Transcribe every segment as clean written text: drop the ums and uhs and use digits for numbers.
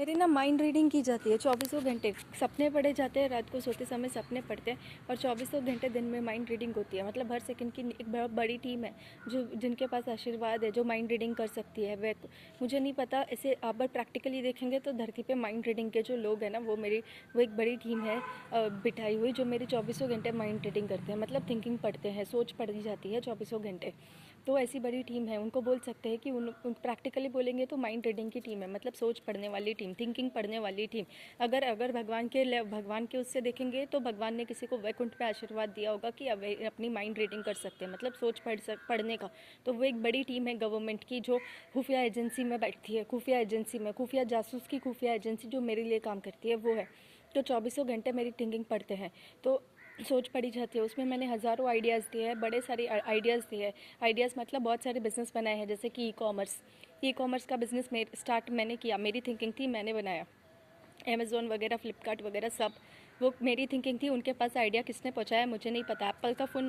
मेरी ना mind reading की जाती है 24 घंटे। सपने पढ़े जाते हैं, रात को सोते समय सपने पढ़ते हैं और 24 घंटे दिन में माइंड रीडिंग होती है। मतलब हर सेकंड की एक बहुत बड़ी टीम है जो जिनके पास आशीर्वाद है, जो माइंड रीडिंग कर सकती है। वे मुझे नहीं पता, ऐसे आप प्रैक्टिकली देखेंगे तो धरती पे माइंड रीडिंग के जो लोग हैं ना, वो एक बड़ी टीम है बिठाई हुई, जो मेरी 24 घंटे माइंड रीडिंग करते हैं। मतलब थिंकिंग पढ़ते हैं, सोच पढ़ी जाती है 24 घंटे। तो ऐसी बड़ी टीम है, उनको बोल सकते हैं कि उन प्रैक्टिकली बोलेंगे तो माइंड रीडिंग की टीम है। मतलब सोच पढ़ने वाली टीम, थिंकिंग पढ़ने वाली टीम। अगर भगवान के उससे देखेंगे तो भगवान ने किसी को वैकुंठ पे आशीर्वाद दिया होगा कि अब अपनी माइंड रीडिंग कर सकते हैं, मतलब सोच पढ़ने का। तो वो एक बड़ी टीम है गवर्नमेंट की, जो खुफिया एजेंसी में बैठती है, खुफिया एजेंसी में, खुफिया जासूस की खुफिया एजेंसी जो मेरे लिए काम करती है, वो है। तो 24 घंटे मेरी थिंकिंग पढ़ते हैं, तो सोच पढ़ी जाती है। उसमें मैंने हज़ारों आइडियाज़ दिए हैं, बड़े सारे आइडियाज़ दिए हैं। आइडियाज़ मतलब बहुत सारे बिज़नेस बनाए हैं, जैसे कि ई कॉमर्स का बिज़नेस स्टार्ट मैंने किया, मेरी थिंकिंग थी, मैंने बनाया। अमेज़ोन वगैरह, फ्लिपकार्ट वगैरह सब वो मेरी थिंकिंग थी। उनके पास आइडिया किसने पहुंचाया मुझे नहीं पता। एप्पल का फ़ोन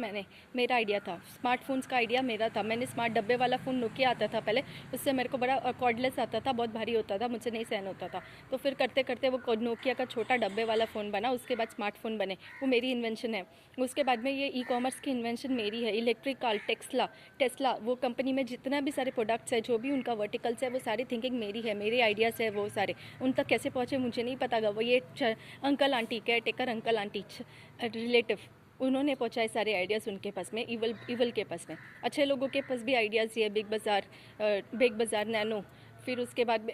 मेरा आइडिया था। स्मार्टफोन्स का आइडिया मेरा था। मैंने स्मार्ट डब्बे वाला फ़ोन नोकिया आता था पहले, उससे मेरे को बड़ा कॉर्डलेस आता था, बहुत भारी होता था, मुझसे नहीं सहन होता था। तो फिर करते करते वो नोकिया का छोटा डब्बे वाला फ़ोन बना, उसके बाद स्मार्टफोन बने। वो मेरी इन्वेंशन है। उसके बाद में ये ई कॉमर्स की इन्वेंशन मेरी है। इलेक्ट्रिक कार, टेस्ला वो कंपनी में जितना भी सारे प्रोडक्ट्स है, जो भी उनका वर्टिकल्स है, वो सारी थिंकिंग मेरी है, मेरे आइडियाज़ है वो सारे। उन तक कैसे पहुँचे मुझे नहीं पता। वो ये uncle aunty, care taker uncle aunty, relative, उन्होंने पहुँचाए सारे आइडियाज़ उनके पास में, इवल के पास में। अच्छे लोगों के पास भी आइडियाज़ ये बिग बाज़ार, नैनो, फिर उसके बाद में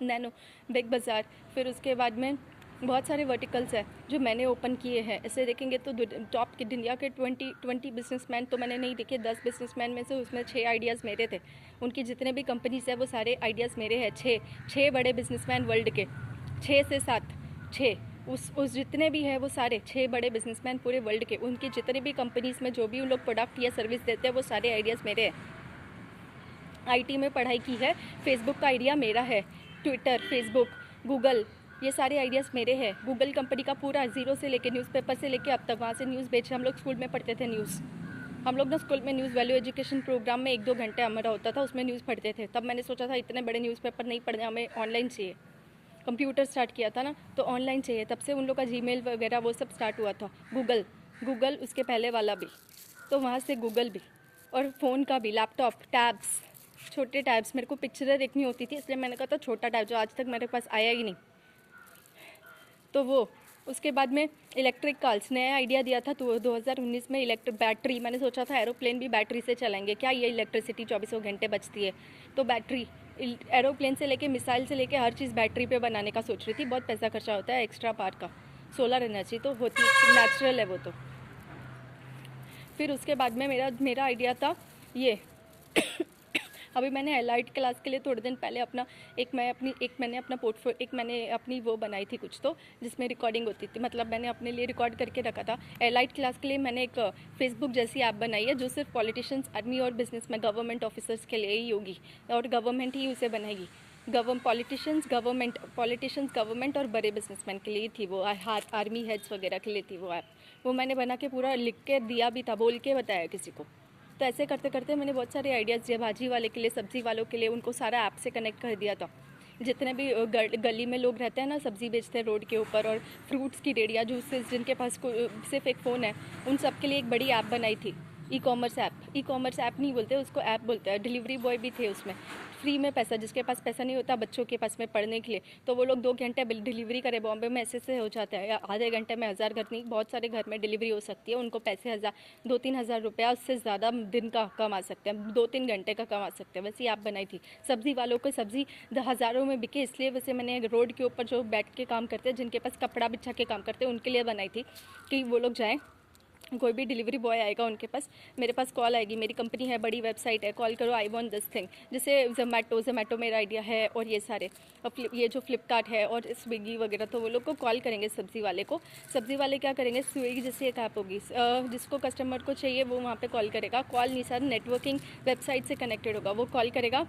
नैनो, बिग बाज़ार, फिर उसके बाद में बहुत सारे वर्टिकल्स हैं जो मैंने ओपन किए हैं। ऐसे देखेंगे तो टॉप के दुनिया के 20 बिजनेसमैन तो मैंने नहीं देखे। 10 बिजनेसमैन में से उसमें 6 आइडियाज़ मेरे थे। उनकी जितने भी कंपनीज है वो सारे आइडियाज़ मेरे हैं। छः बड़े बिजनेसमैन वर्ल्ड के, 6 से 7, 6 उस जितने भी हैं वो सारे 6 बड़े बिजनेसमैन पूरे वर्ल्ड के, उनकी जितने भी कंपनीज़ में जो भी उन लोग प्रोडक्ट या सर्विस देते हैं वो सारे आइडियाज़ मेरे हैं। आईटी में पढ़ाई की है, फेसबुक का आइडिया मेरा है, ट्विटर, फेसबुक, गूगल, ये सारे आइडियाज़ मेरे हैं। गूगल कंपनी का पूरा ज़ीरो से लेके न्यूज़पेपर से लेके अब तक वहाँ से न्यूज़ बेचे। हम लोग स्कूल में पढ़ते थे न्यूज़। हम लोग ना स्कूल में न्यूज़ वैल्यू एजुकेशन प्रोग्राम में 1-2 घंटे हमारा होता था, उसमें न्यूज़ पढ़ते थे। तब मैंने सोचा था इतने बड़े न्यूज़पेपर नहीं पढ़ने, हमें ऑनलाइन चाहिए। कंप्यूटर स्टार्ट किया था ना, तो ऑनलाइन चाहिए। तब से उन लोग का जीमेल वगैरह वो सब स्टार्ट हुआ था। गूगल उसके पहले वाला भी, तो वहाँ से गूगल भी, और फ़ोन का भी, लैपटॉप, टैब्स, छोटे टैब्स। मेरे को पिक्चरें देखनी होती थी, इसलिए मैंने कहा था छोटा टैब, जो आज तक मेरे पास आया ही नहीं। तो वो उसके बाद में इलेक्ट्रिक कार्स, नया आइडिया दिया था तो 2019 में। इलेक्ट्रिक बैटरी, मैंने सोचा था एरोप्लेन भी बैटरी से चलाएंगे, क्या ये इलेक्ट्रिसिटी 24 घंटे बचती है। तो बैटरी, एरोप्लेन से लेके मिसाइल से लेके हर चीज़ बैटरी पे बनाने का सोच रही थी। बहुत पैसा खर्चा होता है एक्स्ट्रा पार का, सोलर एनर्जी तो होती नेचुरल है वो तो। फिर उसके बाद में मेरा आइडिया था ये अभी मैंने एलाइट क्लास के लिए थोड़े दिन पहले मैंने अपनी वो बनाई थी कुछ, तो जिसमें रिकॉर्डिंग होती थी। मतलब मैंने अपने लिए रिकॉर्ड करके रखा था। एलाइट क्लास के लिए मैंने एक फेसबुक जैसी ऐप बनाई है, जो सिर्फ पॉलिटिशियंस, आर्मी और बिजनेस में गवर्नमेंट ऑफिसर्स के लिए ही होगी, और गवर्नमेंट ही उसे बनाएगी। पॉलिटिशियंस, गवर्नमेंट और बड़े बिजनेसमैन के लिए थी वो, आर्मी हेड्स वगैरह के लिए थी वो ऐप। वो मैंने बना के पूरा लिख के दिया भी था, बोल के बताया किसी को। तो ऐसे करते करते मैंने बहुत सारे आइडियाज़ दिए, भाजी वाले के लिए, सब्ज़ी वालों के लिए, उनको सारा ऐप से कनेक्ट कर दिया था। जितने भी गली में लोग रहते हैं ना, सब्ज़ी बेचते हैं रोड के ऊपर, और फ्रूट्स की रेडियाँ, जूसेस, जिनके पास सिर्फ एक फ़ोन है, उन सब के लिए एक बड़ी ऐप बनाई थी। ई कॉमर्स ऐप नहीं बोलते उसको, ऐप बोलते हैं। डिलीवरी बॉय भी थे उसमें, फ्री में पैसा, जिसके पास पैसा नहीं होता बच्चों के पास में पढ़ने के लिए, तो वो लोग 2 घंटे डिलीवरी करे। बॉम्बे में ऐसे हो जाता है, या आधे घंटे में 1000 घर नहीं, बहुत सारे घर में डिलीवरी हो सकती है। उनको पैसे 2-3 हज़ार रुपया, उससे ज़्यादा दिन का कमा सकते हैं, 2-3 घंटे का कमा सकते हैं। वैसे ऐप बनाई थी। सब्ज़ी वालों को सब्ज़ी हज़ारों में बिके, इसलिए वैसे मैंने रोड के ऊपर जो बैठ के काम करते हैं, जिनके पास कपड़ा बिछा के काम करते हैं, उनके लिए बनाई थी कि वो लोग जाएँ, कोई भी डिलीवरी बॉय आएगा उनके पास, मेरे पास कॉल आएगी, मेरी कंपनी है, बड़ी वेबसाइट है, कॉल करो, आई वांट दिस थिंग। जैसे जोमेटो मेरा आइडिया है, और ये सारे ये जो फ्लिपकार्ट है और स्विगी वगैरह, तो वो लोग को कॉल करेंगे सब्ज़ी वाले को। सब्ज़ी वाले क्या करेंगे, स्विगी जैसी एक ऐप होगी, जिसको कस्टमर को चाहिए वो वहाँ पर कॉल करेगा। कॉल नहीं सर, नेटवर्किंग वेबसाइट से कनेक्टेड होगा, वो कॉल करेगा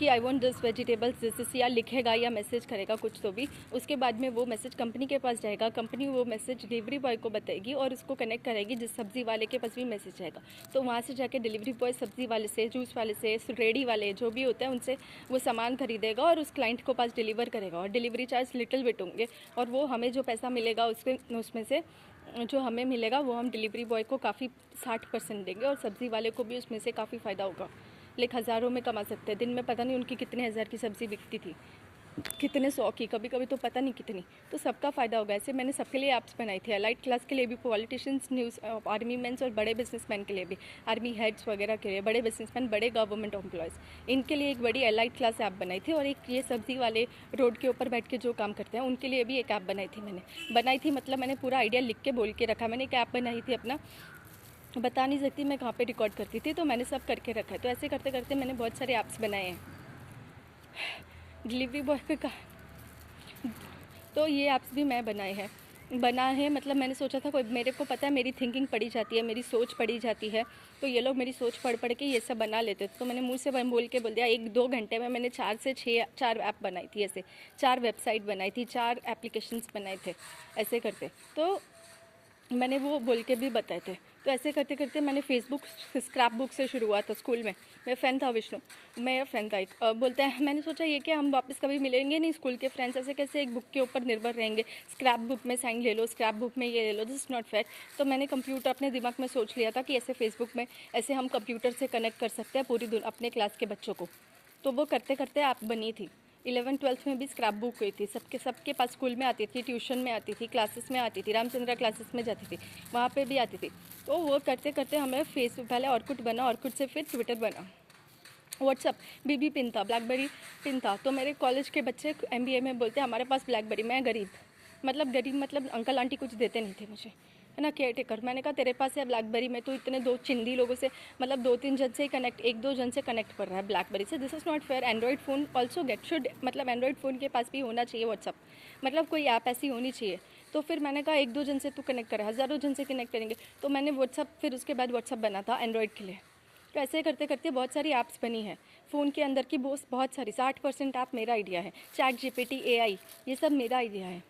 कि I want this vegetables this, या लिखेगा या मैसेज करेगा कुछ तो भी, उसके बाद में वो मैसेज कंपनी के पास जाएगा, कंपनी वो मैसेज डिलीवरी बॉय को बताएगी और उसको कनेक्ट कराएगी जिस सब्ज़ी वाले के पास भी मैसेज जाएगा। तो वहाँ से जाके डिलीवरी बॉय सब्ज़ी वाले से, जूस वाले से, रेडी वाले जो भी होते हैं उनसे वो सामान खरीदेगा और उस क्लाइंट को पास डिलीवर करेगा, और डिलीवरी चार्ज लिटिल बिट होंगे, और वो हमें जो पैसा मिलेगा उसमें से जो हमें मिलेगा वो हम डिलीवरी बॉय को काफ़ी 60% देंगे, और सब्ज़ी वाले को भी उसमें से काफ़ी फ़ायदा होगा। लाइक हज़ारों में कमा सकते हैं। दिन में पता नहीं उनकी कितने हज़ार की सब्ज़ी बिकती थी, कितने 100 की, कभी कभी तो पता नहीं कितनी। तो सबका फ़ायदा होगा। ऐसे मैंने सबके लिए ऐप्स बनाई थी, एलाइट क्लास के लिए भी, पॉलिटिशियंस, न्यूज़, आर्मी मैन्स और बड़े बिजनेसमैन के लिए भी, आर्मी हेड्स वगैरह के लिए, बड़े बिजनेसमैन, बड़े गवर्नमेंट एम्प्लॉयज़, इनके लिए एक बड़ी एलाइट क्लास ऐप बनाई थी। और एक ये सब्ज़ी वाले रोड के ऊपर बैठ के जो काम करते हैं उनके लिए भी एक ऐप बनाई थी मैंने मतलब मैंने पूरा आइडिया लिख के बोल के रखा। मैंने एक ऐप बनाई थी अपना, बता नहीं सकती मैं कहाँ पे रिकॉर्ड करती थी, तो मैंने सब करके रखा है। तो ऐसे करते करते मैंने बहुत सारे ऐप्स बनाए हैं डिलीवरी बॉय का। तो ये ऐप्स भी मैं बना है मतलब मैंने सोचा था कोई, मेरे को पता है मेरी थिंकिंग पढ़ी जाती है, मेरी सोच पढ़ी जाती है, तो ये लोग मेरी सोच पढ़ के ये सब बना लेते। तो मैंने मुँह से बोल दिया 1-2 घंटे में मैंने 4 से 6 ऐप बनाई थी, ऐसे 4 वेबसाइट बनाई थी, 4 एप्लीकेशंस बनाए थे ऐसे करते। तो मैंने वो बोल के भी बताए थे। तो ऐसे करते करते मैंने फेसबुक स्क्रैप बुक से शुरू हुआ था स्कूल में। मेरा फ्रेंड था विष्णु, मेरा फ्रेंड था एक, बोलता है, मैंने सोचा ये कि हम वापस कभी मिलेंगे नहीं स्कूल के फ्रेंड्स, ऐसे कैसे एक बुक के ऊपर निर्भर रहेंगे, स्क्रैप बुक में साइन ले लो, स्क्रैप बुक में ये ले लो, दिस इज़ नॉट फेयर। तो मैंने कंप्यूटर अपने दिमाग में सोच लिया था कि ऐसे फेसबुक में ऐसे हम कंप्यूटर से कनेक्ट कर सकते हैं पूरी अपने क्लास के बच्चों को। तो वो करते करते ऐप बनी थी। 11th-12th में भी स्क्रैप बुक हुई थी, सबके पास स्कूल में आती थी, ट्यूशन में आती थी, क्लासेस में आती थी, रामचंद्रा क्लासेस में जाती थी, वहाँ पे भी आती थी। तो वो करते करते हमें फेसबुक, पहले ऑर्कुट बना, ऑर्कुट से फिर ट्विटर बना, व्हाट्सअप, बीबी पिन था, ब्लैकबेरी पिन था। तो मेरे कॉलेज के बच्चे MBA में बोलते हैं हमारे पास ब्लैकबेरी, मैं गरीब मतलब अंकल आंटी कुछ देते नहीं थे मुझे, है ना, केयर टेकर। मैंने कहा तेरे पास है ब्लैकबेरी में, तो इतने 2 चिंदी लोगों से मतलब 2-3 जन से ही कनेक्ट, 1-2 जन से कनेक्ट कर रहा है ब्लैकबेरी से, this is not fair. Android phone also मतलब एंड्रॉइड फ़ोन के पास भी होना चाहिए व्हाट्सअप, मतलब कोई ऐप ऐसी होनी चाहिए। तो फिर मैंने कहा 1-2 जन से तू कनेक्ट कर, हज़ारों जन से कनेक्ट करेंगे। तो मैंने व्हाट्सअप, फिर उसके बाद व्हाट्सअप बना था एंड्रॉइड के लिए। तो ऐसे करते करते बहुत सारी ऐप्स बनी है फ़ोन के अंदर की, बहुत सारी, 60% ऐप मेरा आइडिया है। ChatGPT, AI, ये सब मेरा आइडिया है।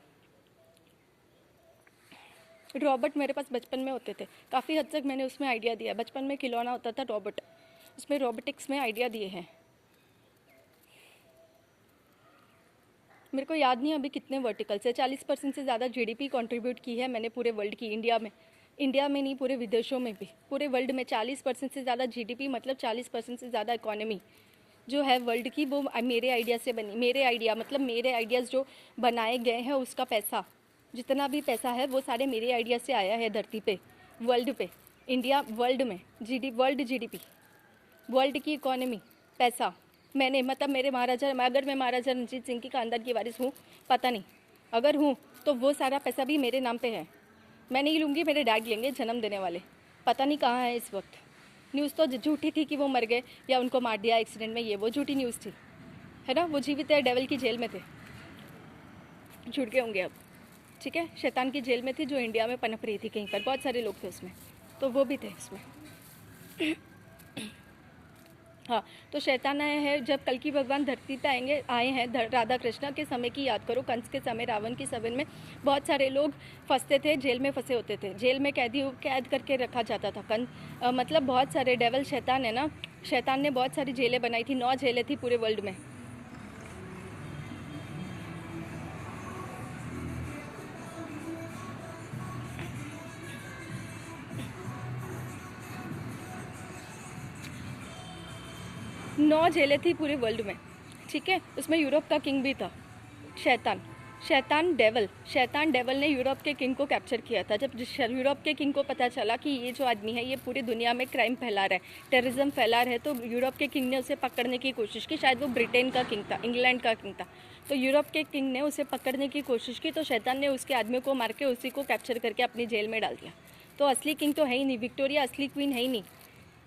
रॉबोट मेरे पास बचपन में होते थे, काफ़ी हद तक मैंने उसमें आइडिया दिया। बचपन में खिलौना होता था रॉबोट, उसमें रोबोटिक्स में आइडिया दिए हैं। मेरे को याद नहीं अभी कितने वर्टिकल्स है। 40% से ज़्यादा GDP कंट्रीब्यूट की है मैंने पूरे वर्ल्ड की, इंडिया में नहीं, पूरे विदेशों में भी, पूरे वर्ल्ड में 40% से ज़्यादा GDP, मतलब 40% से ज़्यादा इकोनॉमी जो है वर्ल्ड की, वो मेरे आइडिया से बनी। मेरे आइडिया मतलब मेरे आइडियाज़ जो बनाए गए हैं, उसका पैसा, जितना भी पैसा है वो सारे मेरे आइडिया से आया है धरती पे, वर्ल्ड पे, इंडिया, वर्ल्ड में वर्ल्ड GDP, वर्ल्ड की इकोनॉमी, पैसा मैंने, मतलब मेरे अगर मैं महाराजा रणजीत सिंह की खानदान की वारिस हूँ, पता नहीं, अगर हूँ तो वो सारा पैसा भी मेरे नाम पे है। मैं नहीं लूँगी, मेरे डैड लेंगे, जन्म देने वाले, पता नहीं कहाँ है इस वक्त। न्यूज़ तो झूठी थी कि वो मर गए या उनको मार दिया एक्सीडेंट में, ये वो झूठी न्यूज़ थी, है ना। वो जीवित है, डेवल की जेल में थे, छूट गए होंगे अब, ठीक है। शैतान की जेल में थी जो इंडिया में पनप रही थी कहीं पर, बहुत सारे लोग थे उसमें, तो वो भी थे उसमें। हाँ, तो शैतान आया है, जब कल की भगवान धरती पे आए हैं राधा कृष्ण के समय की याद करो। कंस के समय, रावण की सवन में बहुत सारे लोग फंसते थे, जेल में फंसे होते थे, जेल में कैद करके रखा जाता था। मतलब बहुत सारे डेवल, शैतान है ना, शैतान ने बहुत सारी जेलें बनाई थी, 9 जेलें थी पूरे वर्ल्ड में। नौ जेलें थी पूरे वर्ल्ड में, ठीक है। उसमें यूरोप का किंग भी था, शैतान डेवल ने यूरोप के किंग को कैप्चर किया था। जब यूरोप के किंग को पता चला कि ये जो आदमी है ये पूरी दुनिया में क्राइम फैला रहा है, टेररिज्म फैला रहा है, तो यूरोप के किंग ने उसे पकड़ने की कोशिश की। शायद वो ब्रिटेन का किंग था, इंग्लैंड का किंग था। तो यूरोप के किंग ने उसे पकड़ने की कोशिश की, तो शैतान ने उसके आदमियों को मार के उसी को कैप्चर करके अपनी जेल में डाल दिया। तो असली किंग तो है ही नहीं, विक्टोरिया असली क्वीन है ही नहीं।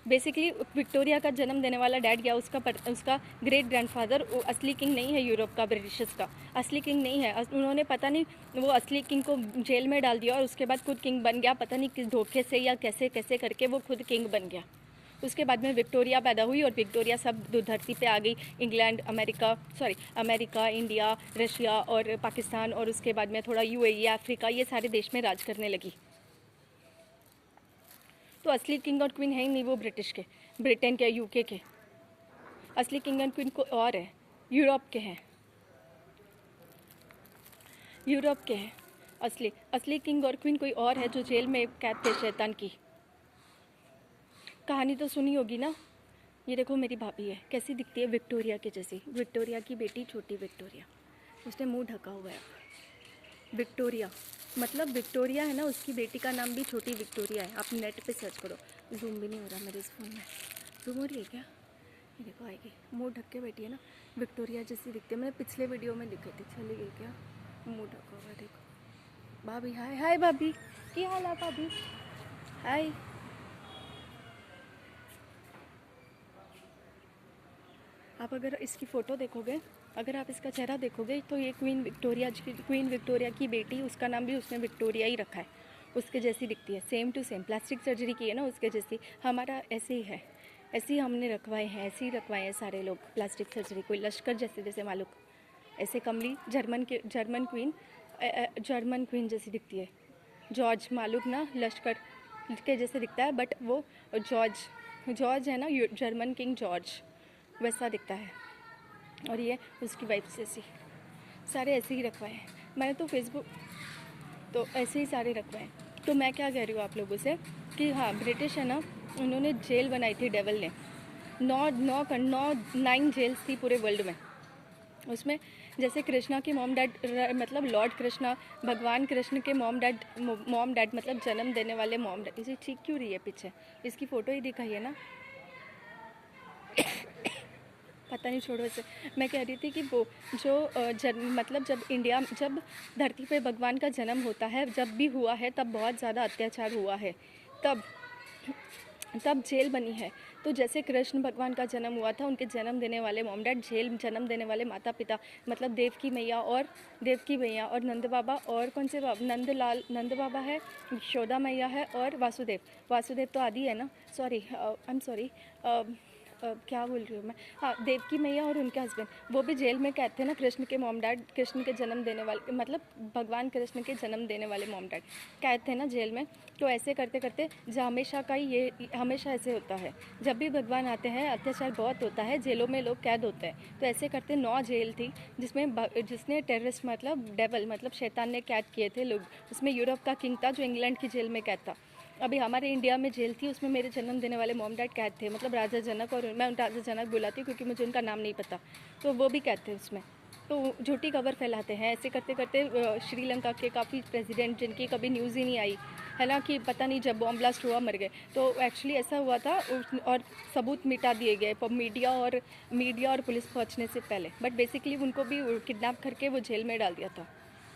बेसिकली विक्टोरिया का जन्म देने वाला डैड या उसका ग्रेट ग्रैंडफादर असली किंग नहीं है, यूरोप का, ब्रिटिशर्स का असली किंग नहीं है। उन्होंने पता नहीं वो असली किंग को जेल में डाल दिया और उसके बाद खुद किंग बन गया, पता नहीं किस धोखे से या कैसे कैसे करके वो खुद किंग बन गया। उसके बाद में विक्टोरिया पैदा हुई और विक्टोरिया सब धरती पे आ गई। इंग्लैंड, अमेरिका, इंडिया, रशिया और पाकिस्तान, और उसके बाद में थोड़ा यूएई, अफ्रीका, ये सारे देश में राज करने लगी। तो असली किंग और क्वीन है ही नहीं वो ब्रिटिश के, ब्रिटेन के, यूके के। असली किंग एंड क्वीन को और है, यूरोप के हैं, यूरोप के हैं। असली किंग और क्वीन कोई और है जो जेल में कैद थे शैतान की। कहानी तो सुनी होगी ना। ये देखो मेरी भाभी है, कैसी दिखती है, विक्टोरिया के जैसी। विक्टोरिया की बेटी, छोटी विक्टोरिया, उसने मुंह ढका हुआ है। विक्टोरिया मतलब विक्टोरिया है ना, उसकी बेटी का नाम भी छोटी विक्टोरिया है। आप नेट पे सर्च करो। जूम भी नहीं हो रहा मेरे इस फ़ोन में। जूम हो रही है क्या? ये देखो आएगी, मुंह ढक के बैठी है ना, विक्टोरिया जैसी दिखती है। मैंने पिछले वीडियो में दिखी थी, चली गई क्या? मुंह ढका हुआ है देखो। भाभी हाय, हाय भाभी, क्या हाल है भाभी? हाय। आप अगर इसकी फ़ोटो देखोगे, अगर आप इसका चेहरा देखोगे तो ये क्वीन विक्टोरिया की बेटी, उसका नाम भी उसने विक्टोरिया ही रखा है। उसके जैसी दिखती है, same to same. Plastic surgery की है ना उसके जैसी। हमारा ऐसे ही है, ऐसे ही हमने रखवाए हैं, ऐसे ही रखवाए हैं सारे लोग प्लास्टिक सर्जरी। कोई लश्कर जैसे मालूम, ऐसे कमली। जर्मन क्वीन जैसी दिखती है। जॉर्ज मालूम ना, लश्कर के जैसे दिखता है, बट वो जॉर्ज है ना, जर्मन किंग जॉर्ज, वैसा दिखता है। और ये उसकी वाइफ जैसी। सारे ऐसे ही रखवाए हैं मैंने तो फेसबुक, तो ऐसे ही सारे रखवाए हैं। तो मैं क्या कह रही हूँ आप लोगों से कि हाँ, ब्रिटिश है ना, उन्होंने जेल बनाई थी डेवल ने। 9 जेल्स थी पूरे वर्ल्ड में। उसमें जैसे कृष्णा के मॉम डैड, मतलब लॉर्ड कृष्णा, भगवान कृष्ण के मॉम डैड मतलब जन्म देने वाले मॉम डैड। इसे ठीक क्यों रही है पीछे? इसकी फ़ोटो ही दिखाई है ना। पता नहीं, छोड़ो इसे। मैं कह रही थी कि वो जो मतलब जब धरती पे भगवान का जन्म होता है, जब भी हुआ है, तब बहुत ज़्यादा अत्याचार हुआ है। तब जेल बनी है। तो जैसे कृष्ण भगवान का जन्म हुआ था, उनके जन्म देने वाले मॉम डैड, जन्म देने वाले माता पिता, मतलब देवकी मैया और नंद बाबा, और कौन से नंद बाबा है, यशोदा मैया है, और वासुदेव तो आदि है ना, सॉरी, आई एम सॉरी, क्या बोल रही हूँ मैं, हाँ, देवकी मैया और उनके हस्बैंड, वो भी जेल में कैद थे ना। कृष्ण के मॉम डैड, कृष्ण के जन्म देने वाले, मतलब भगवान कृष्ण के जन्म देने वाले मॉम डैड कैद थे ना जेल में। तो ऐसे करते करते हमेशा ऐसे होता है, जब भी भगवान आते हैं अत्याचार बहुत होता है, जेलों में लोग कैद होते हैं। तो ऐसे करते 9 जेल थी जिसने टेररिस्ट मतलब डेवल मतलब शैतान ने कैद किए थे लोग। उसमें यूरोप का किंग था जो इंग्लैंड की जेल में कैद था। अभी हमारे इंडिया में जेल थी, उसमें मेरे जन्म देने वाले मॉम डैड कैद थे, मतलब राजा जनक, और मैं उन राजा जनक बुलाती हूँ क्योंकि मुझे उनका नाम नहीं पता, तो वो भी कैद थे उसमें। तो झूठी खबर फैलाते हैं। ऐसे करते करते श्रीलंका के काफ़ी प्रेसिडेंट जिनकी कभी न्यूज़ ही नहीं आई है ना, कि पता नहीं जब बॉम्ब ब्लास्ट हुआ मर गए, तो एक्चुअली ऐसा हुआ था, और सबूत मिटा दिए गए मीडिया और पुलिस पहुंचने से पहले। बट बेसिकली उनको भी किडनैप करके वो जेल में डाल दिया था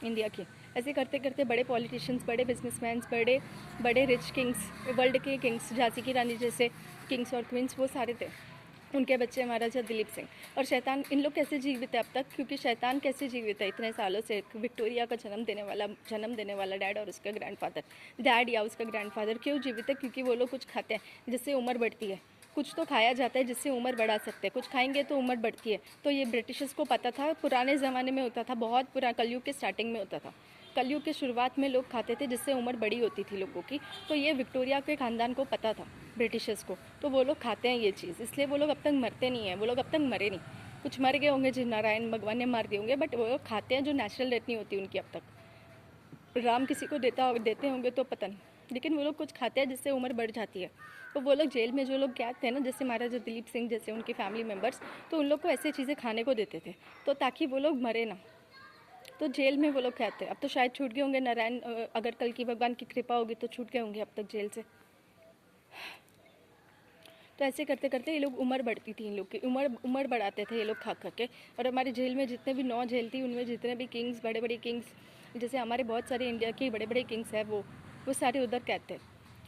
इंडिया के। ऐसे करते करते बड़े पॉलिटिशियंस, बड़े बिजनेसमैन, बड़े रिच किंग्स, वर्ल्ड के किंग्स, झांसी की रानी जैसे किंग्स और क्वींस, वो सारे थे। उनके बच्चे महाराजा दिलीप सिंह। और शैतान, इन लोग कैसे जीवित है अब तक? क्योंकि शैतान कैसे जीवित है इतने सालों से? विक्टोरिया का जन्म देने वाला डैड और उसका ग्रैंडफादर, डैड या उसका ग्रैंडफादर क्यों जीवित है? क्योंकि वो लोग कुछ खाते हैं जिससे उम्र बढ़ती है। कुछ तो खाया जाता है जिससे उम्र बढ़ा सकते हैं, कुछ खाएंगे तो उम्र बढ़ती है। तो ये ब्रिटिशर्स को पता था, पुराने ज़माने में होता था, बहुत पुराना, कलयुग के स्टार्टिंग में होता था। कलयुग के शुरुआत में लोग खाते थे जिससे उम्र बड़ी होती थी लोगों की। तो ये विक्टोरिया के ख़ानदान को पता था, ब्रिटिशर्स को, तो वो लोग खाते हैं ये चीज़, इसलिए वो लोग अब तक मरते नहीं हैं। वो लोग अब तक मरे नहीं, कुछ मर गए होंगे जिन नारायण भगवान ने मार दिए होंगे, बट वो लोग खाते हैं, जो नेचुरल डेथ नहीं होती उनकी अब तक। राम किसी को देते होंगे तो पता नहीं, लेकिन वो लोग कुछ खाते हैं जिससे उम्र बढ़ जाती है। तो वो लोग जेल में जो लोग कैद थे ना, जैसे महाराजा दिलीप सिंह जैसे उनके फैमिली मेम्बर्स, तो उन लोग को ऐसी चीज़ें खाने को देते थे, तो ताकि वो लोग मरे ना। तो जेल में वो लोग कैद थे। अब तो शायद छूट गए होंगे, नारायण अगर कल की भगवान की कृपा होगी तो छूट गए होंगे अब तक जेल से। तो ऐसे करते करते ये लोग उम्र बढ़ती थी, इन लोग की उम्र बढ़ाते थे ये लोग खा खा के। और हमारे जेल में जितने भी 9 जेल थी, उनमें जितने भी किंग्स, बड़े बड़े किंग्स, जैसे हमारे बहुत सारे इंडिया के बड़े बड़े किंग्स हैं, वो सारे उधर कैद थे।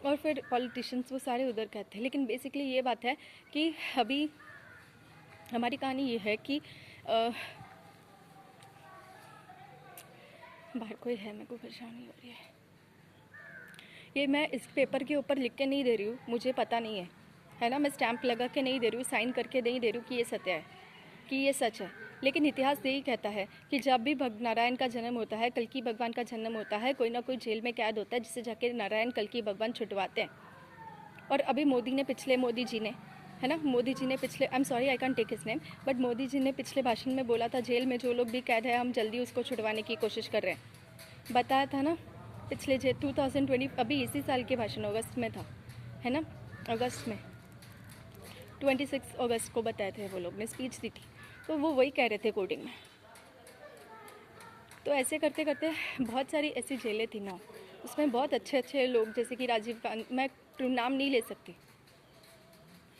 और फिर पॉलिटिशियंस, वो सारे उधर कैद थे। लेकिन बेसिकली ये बात है कि अभी हमारी कहानी ये है कि बाहर कोई है, मेरे को परेशानी हो रही है। ये मैं इस पेपर के ऊपर लिख के नहीं दे रही हूँ, मुझे पता नहीं है है ना। मैं स्टैंप लगा के नहीं दे रही हूँ, साइन करके नहीं दे रही हूँ कि ये सत्य है, कि ये सच है। लेकिन इतिहास यही कहता है कि जब भी नारायण का जन्म होता है, कल्कि भगवान का जन्म होता है, कोई ना कोई जेल में कैद होता है, जिससे जाके नारायण कल्कि भगवान छुटवाते हैं। और अभी मोदी जी ने, है ना, मोदी जी ने पिछले, I am sorry I can take his name, but Modi ji ने पिछले भाषण में बोला था जेल में जो लोग भी कैद है हम जल्दी उसको छुड़वाने की कोशिश कर रहे हैं। बताया था ना पिछले 2020, अभी इसी साल के भाषण अगस्त में था, है ना, अगस्त में 26 अगस्त को बताए थे वो लोग ने, स्पीच दी थी, तो वो वही कह रहे थे कोडिंग में। तो ऐसे करते करते बहुत सारी ऐसी जेलें थी ना, उसमें बहुत अच्छे अच्छे लोग, जैसे कि राजीव गांधी, मैं नाम नहीं ले सकती,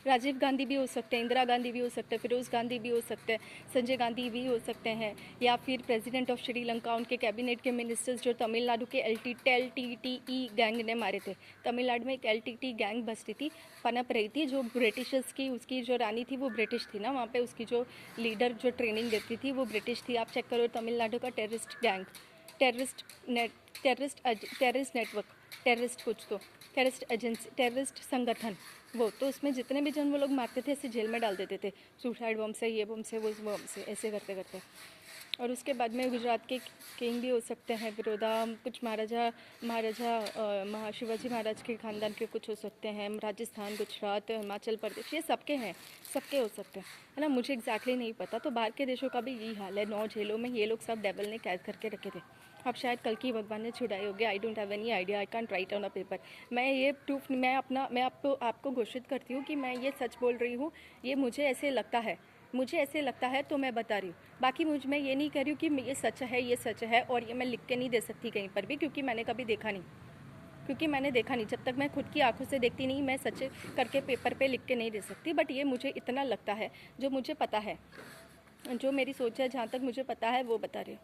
राजीव गांधी भी हो सकते हैं, इंदिरा गांधी भी हो सकते हैं, फिरोज़ गांधी भी हो सकते हैं, संजय गांधी भी हो सकते हैं, या फिर प्रेसिडेंट ऑफ श्रीलंका, उनके कैबिनेट के मिनिस्टर्स जो तमिलनाडु के LTTE गैंग ने मारे थे। तमिलनाडु में एक LTT गैंग बसती थी, पनप रही थी, जो ब्रिटिशर्स की, उसकी जो रानी थी वो ब्रिटिश थी ना, वहाँ पे उसकी जो लीडर जो ट्रेनिंग देती थी वो ब्रिटिश थी। आप चेक करो तमिलनाडु का terrorist gang, terrorist network, terrorist कुछ तो, टेररिस्ट एजेंसी, टेररिस्ट संगठन वो, तो उसमें जितने भी जन वो लोग मारते थे ऐसे जेल में डाल देते थे, सुसाइड बम से, ये बम से, वो बम से, ऐसे करते करते। और उसके बाद में गुजरात के किंग भी हो सकते हैं, बड़ौदा, कुछ शिवाजी महाराज के ख़ानदान के कुछ हो सकते हैं, राजस्थान, गुजरात, हिमाचल प्रदेश, ये सबके हैं, सबके हो सकते हैं, है ना। मुझे एग्जैक्टली नहीं पता। तो बाहर के देशों का भी यही हाल है, 9 जेलों में ये लोग सब डेवल ने कैद करके रखे थे। अब शायद कल की भगवान ने छुड़ाए होंगे, I don't have any idea, I can't right on a paper. मैं ये प्रूफ, मैं आपको घोषित करती हूँ कि मैं ये सच बोल रही हूँ, ये मुझे ऐसे लगता है, मुझे ऐसे लगता है तो मैं बता रही हूँ। बाकी मैं ये नहीं कह रही हूँ कि ये सच है, ये सच है, और ये मैं लिख के नहीं दे सकती कहीं पर भी, क्योंकि मैंने कभी देखा नहीं, जब तक मैं खुद की आंखों से देखती नहीं, मैं सच करके पेपर पे लिख के नहीं दे सकती। बट ये मुझे इतना लगता है, जो मुझे पता है, जो मेरी सोच है, जहाँ तक मुझे पता है वो बता रही हूँ।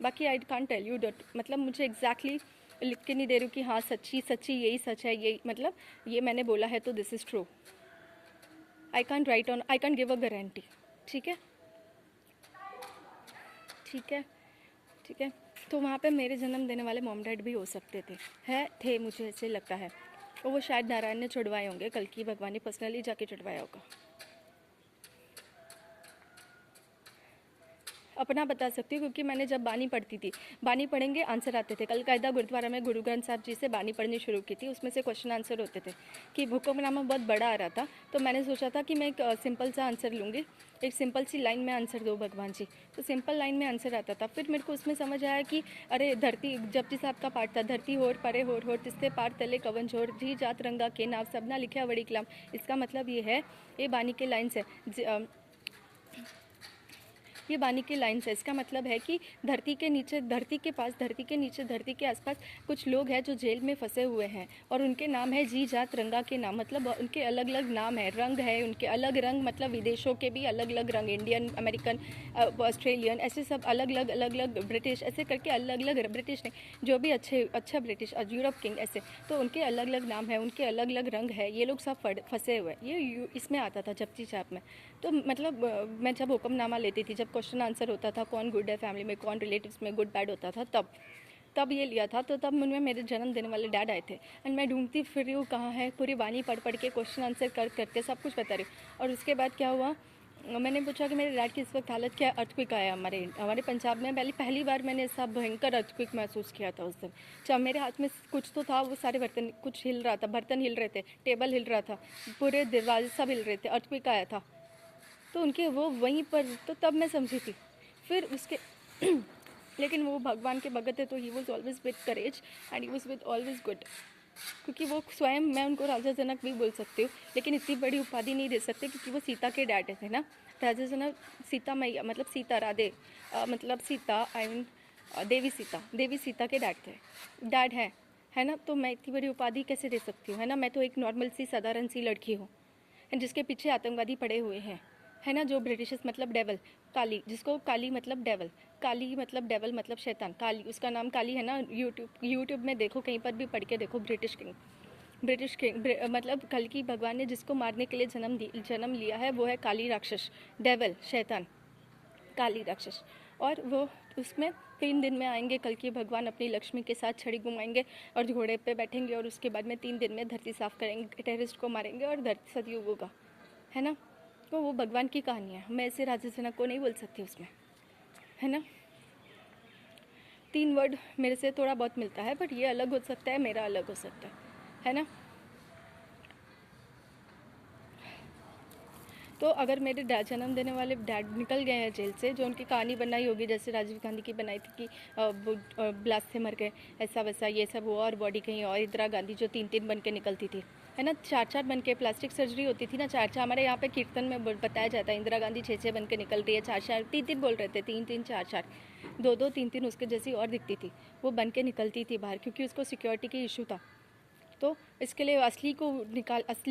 बाकी I can't tell you that, मतलब मुझे एग्जैक्टली लिख के नहीं दे रही हूँ कि हाँ सच्ची यही सच है, यही मतलब ये मैंने बोला है तो this is true. I can't right on, I can't give a guarantee. ठीक है, ठीक है, ठीक है। तो वहाँ पे मेरे जन्म देने वाले मॉम डैड भी हो सकते थे, मुझे ऐसे लगता है। और वो शायद नारायण ने छुड़वाए होंगे, कल की भगवान ने पर्सनली जाके छुड़वाया होगा। अपना बता सकती हूँ, क्योंकि मैंने जब बानी पढ़ती थी, बानी पढ़ेंगे आंसर आते थे। कल कायदा गुरुद्वारा में गुरु ग्रंथ साहब जी से बानी पढ़नी शुरू की थी, उसमें से क्वेश्चन आंसर होते थे कि हुक्मनामा बहुत बड़ा आ रहा था, तो मैंने सोचा था कि मैं एक सिंपल सा आंसर लूँगी, एक सिंपल सी लाइन में आंसर दो भगवान जी, तो सिंपल लाइन में आंसर आता था। फिर मेरे को उसमें समझ आया कि अरे धरती, जपजी साहब का पाठ था, धरती होर परे होर तिस्ते पार तले कवन झोर, जी जात रंगा के नाव सबना लिखा बड़ी कलाम। इसका मतलब ये है, ये बानी के लाइन्स है, ये बानी की लाइन्स है। इसका मतलब है कि धरती के नीचे, धरती के पास, धरती के नीचे, धरती के आसपास कुछ लोग हैं जो जेल में फंसे हुए हैं, और उनके नाम है जी जात रंगा के नाम, मतलब उनके अलग अलग नाम है, रंग है उनके अलग रंग, मतलब विदेशों के भी अलग अलग रंग, इंडियन, अमेरिकन, ऑस्ट्रेलियन, ऐसे सब अलग अलग ब्रिटिश, ऐसे करके अलग अलग, ब्रिटिश नहीं, जो भी अच्छा ब्रिटिश, यूरोप किंग, ऐसे, तो उनके अलग अलग नाम है, उनके अलग अलग रंग है, ये लोग सब फंसे हुए। ये इसमें आता था जपजी साहब में। तो मतलब मैं जब हुक्मनामा लेती थी, जब क्वेश्चन आंसर होता था, कौन गुड है फैमिली में, कौन रिलेटिव्स में गुड बैड होता था, तब ये लिया था। तो तब मुझमें मेरे जन्म देने वाले डैड आए थे, एंड मैं ढूंढती फिर रही हूँ कहाँ है, पूरी वाणी पढ़ के क्वेश्चन आंसर करके सब कुछ बता रही हूँ। और उसके बाद क्या हुआ, मैंने पूछा कि मेरे डैड की इस वक्त हालत क्या है। अर्थक्विक आया हमारे पंजाब में, पहली बार मैंने ऐसा भयंकर अर्थक्विक महसूस किया था उस दिन। जब मेरे हाथ में कुछ तो था, वो सारे बर्तन, कुछ हिल रहा था, बर्तन हिल रहे थे, टेबल हिल रहा था, पूरे दरवाजे सब हिल रहे थे, अर्थक्विक आया था। तो उनके वो वहीं पर, तो तब मैं समझी थी। फिर उसके लेकिन वो भगवान के भगत है, तो he was always with courage and he was with always good, क्योंकि वो स्वयं, मैं उनको राजा जनक भी बोल सकती हूँ, लेकिन इतनी बड़ी उपाधि नहीं दे सकते, क्योंकि वो सीता के डैड थे ना। राजा जनक सीता मैया, मतलब सीता राधे, मतलब सीता, आई मीन देवी सीता के डैड है ना। तो मैं इतनी बड़ी उपाधि कैसे दे सकती हूँ, है ना। मैं तो एक नॉर्मल सी साधारण सी लड़की हूँ, जिसके पीछे आतंकवादी पड़े हुए हैं, है ना, जो ब्रिटिशर्स, मतलब डेवल, काली, जिसको काली मतलब डेवल, काली मतलब डेवल मतलब शैतान, काली, उसका नाम काली है ना। यूट्यूब में देखो, कहीं पर भी पढ़ के देखो, ब्रिटिश किंग, मतलब कल की भगवान ने जिसको मारने के लिए जन्म लिया है, वो है काली राक्षस, डेवल, शैतान, काली राक्षस। और वो उसमें 3 दिन में आएंगे कल की भगवान अपनी लक्ष्मी के साथ छड़ी घुमाएंगे और घोड़े पे बैठेंगे और उसके बाद में 3 दिन में धरती साफ करेंगे, टेररिस्ट को मारेंगे और धरती सतयुग होगा, है ना। तो वो भगवान की कहानी है, मैं ऐसे राजा जनक को नहीं बोल सकती उसमें, है ना। 3 वर्ड मेरे से थोड़ा बहुत मिलता है, बट ये अलग हो सकता है, मेरा अलग हो सकता है ना। तो अगर मेरे डैड जन्म देने वाले डैड निकल गए हैं जेल से, जो उनकी कहानी बनाई होगी जैसे राजीव गांधी की बनाई थी कि वो ब्लास्ट से मर गए, ऐसा वैसा ये सब हुआ, और बॉडी कहीं और, इंदिरा गांधी जो 3-3 बन के निकलती थी, है ना, 4-4 बन के, प्लास्टिक सर्जरी होती थी ना, 4-4, हमारे यहाँ पे कीर्तन में बताया जाता है इंदिरा गांधी 6-6 बन के निकल रही है, 4-4, 3-3 बोल रहे थे, 3-3, 4-4, 2-2, 3-3 उसके जैसी और दिखती थी, वो बन के निकलती थी बाहर, क्योंकि उसको सिक्योरिटी की इशू था। तो इसके लिए असली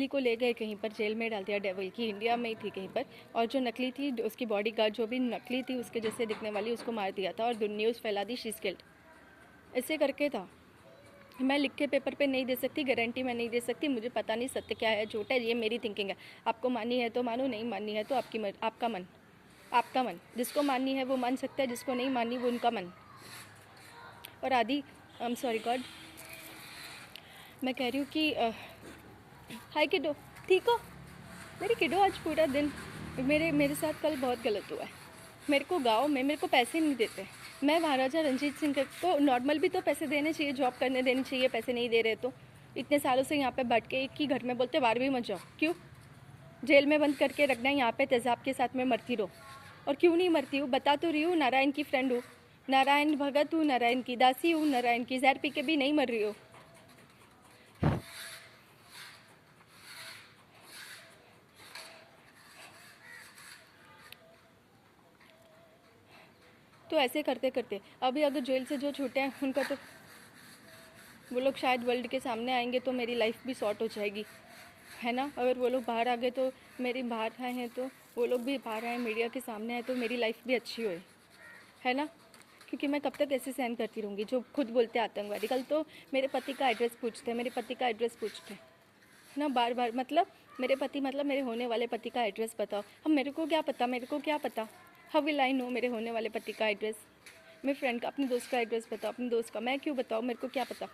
को ले गए कहीं पर, जेल में डाल दिया, डेविल की इंडिया में ही थी कहीं पर, और जो नकली थी उसकी बॉडी गार्ड जो भी नकली थी उसके जैसे दिखने वाली उसको मार दिया था और न्यूज़ फैला दी शी इज किल्ड। ऐसे करके था। मैं लिख के पेपर पे नहीं दे सकती, गारंटी मैं नहीं दे सकती, मुझे पता नहीं सत्य क्या है झूठ है, ये मेरी थिंकिंग है। आपको माननी है तो मानो, नहीं माननी है तो आपका मन, जिसको माननी है वो मान सकता है, जिसको नहीं माननी वो उनका मन। और आदि आई एम सॉरी गॉड, मैं कह रही हूँ कि हाय किडो, ठीक हो मेरी किडो। आज पूरा दिन मेरे साथ कल बहुत गलत हुआ है। मेरे को गाँव में मेरे को पैसे नहीं देते, मैं महाराजा रंजीत सिंह को नॉर्मल भी तो पैसे देने चाहिए, जॉब करने देनी चाहिए, पैसे नहीं दे रहे तो इतने सालों से यहाँ पे बैठ के एक ही घर में बोलते बाहर भी मत जाओ, क्यों जेल में बंद करके रखना है, यहाँ पे तेजाब के साथ में मरती रहो। और क्यों नहीं मरती हूँ, बता तो रही हूँ, नारायण की फ्रेंड हूँ, नारायण भगत हूँ, नारायण की दासी हूँ, नारायण की जहर पी के भी नहीं मर रही हूँ। तो ऐसे करते करते अभी अगर जेल से जो छूटे हैं उनका तो वो लोग शायद वर्ल्ड के सामने आएंगे तो मेरी लाइफ भी सॉर्ट हो जाएगी, है ना। अगर वो लोग बाहर आ गए तो मेरी बाहर आए हैं तो वो लोग भी बाहर आए, मीडिया के सामने आए तो मेरी लाइफ भी अच्छी होए, है ना। क्योंकि मैं कब तक ऐसे सहन करती रहूँगी, जो खुद बोलते आतंकवादी, कल तो मेरे पति का एड्रेस पूछते हैं, मेरे पति का एड्रेस पूछते हैं, है ना, बार बार, मतलब मेरे पति, मतलब मेरे होने वाले पति का एड्रेस बताओ। अब मेरे को क्या पता, हाउ विल आई नो मेरे होने वाले पति का एड्रेस। मेरे फ्रेंड का, अपने दोस्त का एड्रेस बताओ, अपने दोस्त का, मैं क्यों बताऊँ, मेरे को क्या पता।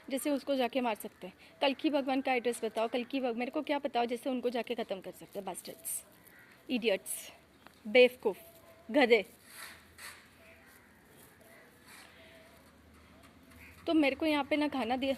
जैसे उसको जाके मार सकते हैं, कल की भगवान का एड्रेस बताओ, मेरे को क्या बताओ, जैसे उनको जाके ख़त्म कर सकते हैं, बास्टर्ड्स, इडियट्स, बेवकूफ़, गधे। तो मेरे को यहाँ पे ना खाना दिया,